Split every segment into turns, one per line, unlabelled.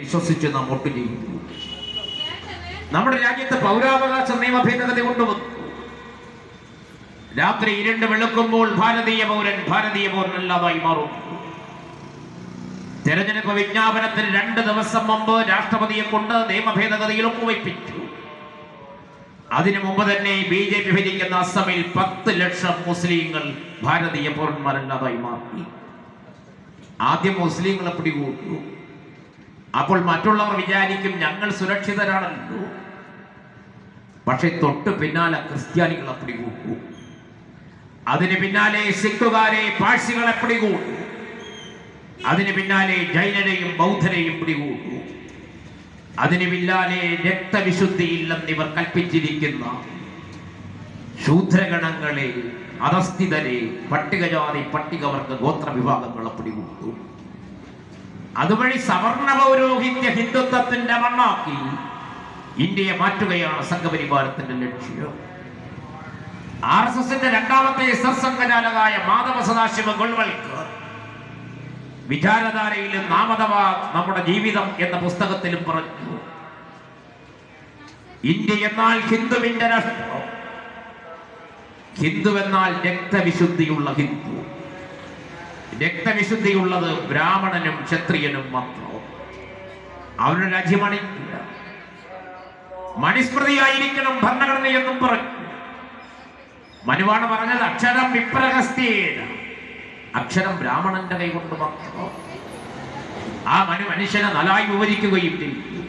വിശ്വസിച്ച് നാം വോട്ട് ചെയ്യുന്നു. നമ്മുടെ രാജ്യത്ത് പൗരാവകാശ നിയമ ഭേദഗതി കൊണ്ടുവന്നു. രാത്രി ഇരുണ്ട് വെളുക്കുമ്പോൾ ഭാരതീയ പൗരനല്ലാതായി മാറും. തെരഞ്ഞെടുപ്പ് വിജ്ഞാപനത്തിന് 2 ദിവസം മുമ്പ് രാഷ്ട്രപതിയെ കൊണ്ട് നിയമ ഭേദഗതിയിൽ ഒപ്പുവയ്പ്പിച്ചു. അതിനു മുമ്പ് തന്നെ BJP ഭരിക്കുന്ന അസമിൽ 10 ലക്ഷം മുസ്ലിങ്ങൾ ഭാരതീയ പൗരന്മാരല്ലാതായി മാറി. ആദ്യം മുസ്ലിങ്ങളെ പിടികൂട്ടു. അപ്പോൾ മറ്റുള്ളവർ വിചാരിക്കും ഞങ്ങൾ സുരക്ഷിതരാണല്ലോ. പക്ഷെ തൊട്ട് പിന്നാലെ ക്രിസ്ത്യാനികളെ പിടികൂട്ടു. അതിന് പിന്നാലെ സിഖുകാരെ പാഴ്സികളെ പിടികൂട്ടു. അതിന് പിന്നാലെ ജൈനരെയും ബൗദ്ധരെയും പിടികൂട്ടു. അതിന് പിന്നാലെ രക്തവിശുദ്ധിയില്ലെന്നിവർ കൽപ്പിച്ചിരിക്കുന്ന ശൂദ്രഗണങ്ങളെ, അധസ്ഥിതരെ, പട്ടികജാതി പട്ടികവർഗ ഗോത്ര വിഭാഗങ്ങളെ പിടികൂട്ടു. അതുവഴി സവർണ പൗരോഹിത്യ ഹിന്ദുത്വത്തിന്റെ മണ്ണാക്കി ഇന്ത്യയെ മാറ്റുകയാണ് സംഘപരിവാരത്തിന്റെ ലക്ഷ്യം. RSSന്റെ രണ്ടാമത്തെ സർസംഘചാലകായ മാധവ സദാശിവ ഗോൾവൽക്കർ വിചാരധാരയിലും നാമതവ നമ്മുടെ ജീവിതം എന്ന പുസ്തകത്തിലും പറഞ്ഞു, ഇന്ത്യ എന്നാൽ ഹിന്ദുവിന്റെ രാഷ്ട്രം. ഹിന്ദു എന്നാൽ രക്തവിശുദ്ധിയുള്ള ഹിന്ദു. രക്തവിശുദ്ധിയുള്ളത് ബ്രാഹ്മണനും ക്ഷത്രിയനും മാത്രം. അവരുടെ രാജ്യമണിക്കില്ല. മനുസ്മൃതിയായിരിക്കണം ഭരണഘടനയെന്നും പറഞ്ഞു. മനുവാണ് പറഞ്ഞത് അക്ഷരം വിപ്രഹസ്തേന, അക്ഷരം ബ്രാഹ്മണന്റെ കൈകൊണ്ട് മാത്രം. ആ മനുഷ്യനെ നലായി വിവരിക്കുകയും ചെയ്തു.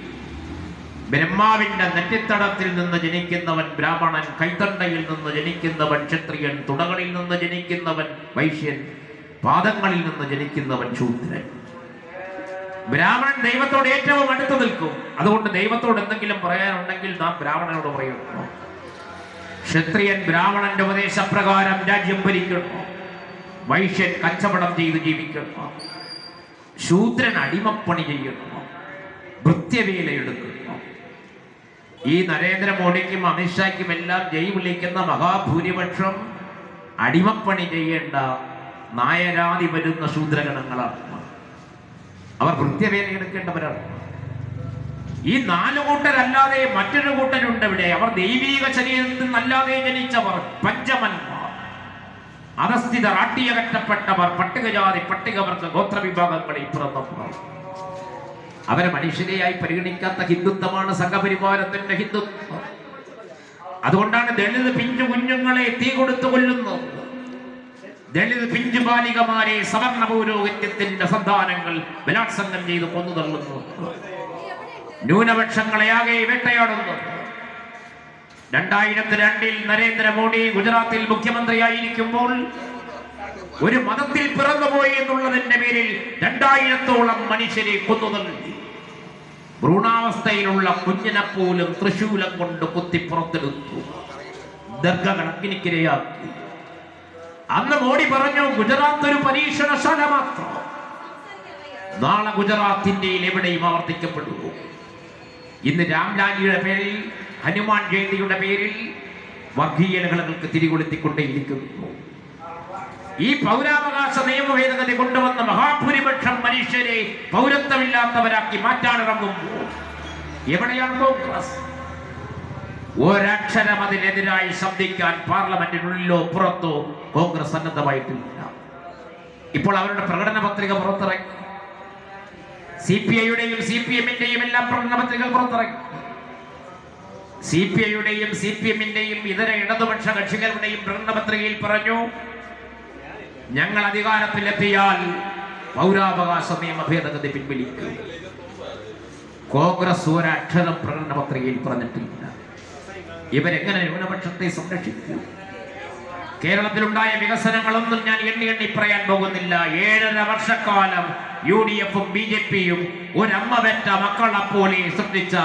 ബ്രഹ്മാവിന്റെ നെറ്റിത്തടത്തിൽ നിന്ന് ജനിക്കുന്നവൻ ബ്രാഹ്മണൻ, കൈത്തണ്ടയിൽ നിന്ന് ജനിക്കുന്നവൻ ക്ഷത്രിയൻ, തുടകളിൽ നിന്ന് ജനിക്കുന്നവൻ വൈശ്യൻ, പാദങ്ങളിൽ നിന്ന് ജനിക്കുന്നവൻ ശൂദ്രൻ. ബ്രാഹ്മണൻ ദൈവത്തോട് ഏറ്റവും അടുത്ത് നിൽക്കും. അതുകൊണ്ട് ദൈവത്തോട് എന്തെങ്കിലും പറയാനുണ്ടെങ്കിൽ നാം ബ്രാഹ്മണനോട് പറയുന്നു. ക്ഷത്രിയൻ ബ്രാഹ്മണന്റെ ഉപദേശപ്രകാരം രാജ്യം ഭരിക്കുന്നു. വൈശ്യൻ കച്ചവടം ചെയ്ത് ജീവിക്കുന്നു. ശൂദ്രൻ അടിമപ്പണി ചെയ്യുന്നു, ഭൃത്യവേലയെടുക്കുന്നു. ഈ നരേന്ദ്രമോദിക്കും അമിത്ഷായ്ക്കും എല്ലാം ജയ് വിളിക്കുന്ന മഹാഭൂരിപക്ഷം അടിമപ്പണി ചെയ്യേണ്ട നായരാതി വരുന്ന ശൂദ്രഗണങ്ങളാണ്. അവർ ഭൃത്യവേല എടുക്കേണ്ടവരാണ്. ഈ 4 കൂട്ടരല്ലാതെ മറ്റൊരു കൂട്ടരുണ്ട് ഇവിടെ. അവർ ദൈവീക ശരീരത്തിൽ നിന്നല്ലാതെ ജനിച്ചവർ, പഞ്ചമന്മാർ, അധസ്ഥിതർ, ആട്ടിയകറ്റപ്പെട്ടവർ, പട്ടികജാതി പട്ടികവർഗ ഗോത്ര വിഭാഗങ്ങളിൽ പിറന്നവർ. അവരെ മനുഷ്യരെയായി പരിഗണിക്കാത്ത ഹിന്ദുത്വമാണ് സംഘപരിവാരത്തിന്റെ ഹിന്ദുത്വം. അതുകൊണ്ടാണ് ദളിത് പിഞ്ചു കുഞ്ഞുങ്ങളെ തീ കൊടുത്തു കൊല്ലുന്നത്. ദളിത് പിഞ്ചു ബാലികമാരെ സവർണ പൗരോഹിത്യത്തിന്റെ സന്താനങ്ങൾ ബലാത്സംഗം ചെയ്ത് കൊന്നു തള്ളുന്നു. ന്യൂനപക്ഷങ്ങളെ ആകെ വേട്ടയാടുന്നു. 2002 നരേന്ദ്രമോദി ഗുജറാത്തിൽ മുഖ്യമന്ത്രിയായിരിക്കുമ്പോൾ ഒരു മതത്തിൽ പിറന്നുപോയി എന്നുള്ളതിന്റെ പേരിൽ 2000-ഓളം മനുഷ്യരെ കൊന്നുതള്ളി. ഭ്രൂണാവസ്ഥയിലുള്ള കുഞ്ഞിനെ പോലും തൃശൂലം കൊണ്ട് കുത്തി പുറത്തെടുത്തു. ദർഗകൾ അഗ്നിക്കിരയാക്കി. അന്ന് മോഡി പറഞ്ഞു, ഗുജറാത്ത് ഒരു പരീക്ഷണശാല മാത്രം. നാളെ ഗുജറാത്ത് ഇന്ത്യയിൽ എവിടെയും ആവർത്തിക്കപ്പെടുന്നു. ഇന്ന് രാംലാലിയുടെ പേരിൽ, ഹനുമാൻ ജയന്തിയുടെ പേരിൽ വർഗീയതകൾക്ക് തിരികൊളുത്തിക്കൊണ്ടേയിരിക്കുന്നു. ഈ പൗരാവകാശ നിയമ ഭേദഗതി കൊണ്ടുവന്ന മഹാഭൂരിപക്ഷം മനുഷ്യരെ പൗരത്വമില്ലാത്തവരാക്കി മാറ്റാനിറങ്ങുമ്പോൾ എവിടെയാണ് കോൺഗ്രസ്? ഒരക്ഷരം അതിനെതിരായി ശബ്ദിക്കാൻ പാർലമെന്റിനുള്ളിലോ പുറത്തോ കോൺഗ്രസ് സന്നദ്ധമായിട്ടില്ല. ഇപ്പോൾ അവരുടെ പ്രകടന പത്രിക പുറത്തിറങ്ങി. CPIയുടെയും CPMന്റെയും എല്ലാം പ്രകടന പത്രികകൾ പുറത്തിറങ്ങി. CPIയുടെയും CPMന്റെയും ഇതര ഇടതുപക്ഷ കക്ഷികളുടെയും പ്രകടന പത്രികയിൽ പറഞ്ഞു, ഞങ്ങൾ അധികാരത്തിലെത്തിയാൽ പൗരാവകാശ നിയമ ഭേദഗതി പിൻവലിക്കും. കോൺഗ്രസ് ഒരക്ഷരം പ്രകടന പത്രികയിൽ പറഞ്ഞിട്ടില്ല. ഇവരെങ്ങനെ ന്യൂനപക്ഷത്തെ സംരക്ഷിക്കും? കേരളത്തിലുണ്ടായ വികസനങ്ങളൊന്നും ഞാൻ എണ്ണി പറയാൻ പോകുന്നില്ല. 7.5 വർഷക്കാലം UDFും BJPയും ഒരമ്മ പെറ്റ മക്കളെ പോലെ സൃഷ്ടിച്ച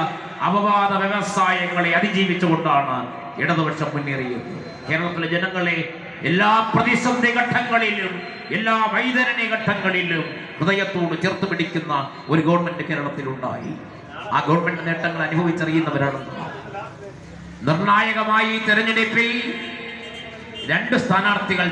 അപവാദ വ്യവസായങ്ങളെ അതിജീവിച്ചുകൊണ്ടാണ് ഇടതുപക്ഷം മുന്നേറിയത്. കേരളത്തിലെ ജനങ്ങളെ എല്ലാ പ്രതിസന്ധി ഘട്ടങ്ങളിലും, എല്ലാ വൈതരണി ഘട്ടങ്ങളിലും ഹൃദയത്തോട് ചേർത്ത് പിടിക്കുന്ന ഒരു ഗവൺമെന്റ് കേരളത്തിലുണ്ടായി. ആ ഗവൺമെന്റ് നേട്ടങ്ങൾ അനുഭവിച്ചറിയുന്നവരാണ്. നിർണായകമായി തെരഞ്ഞെടുപ്പിൽ 2 സ്ഥാനാർത്ഥികൾ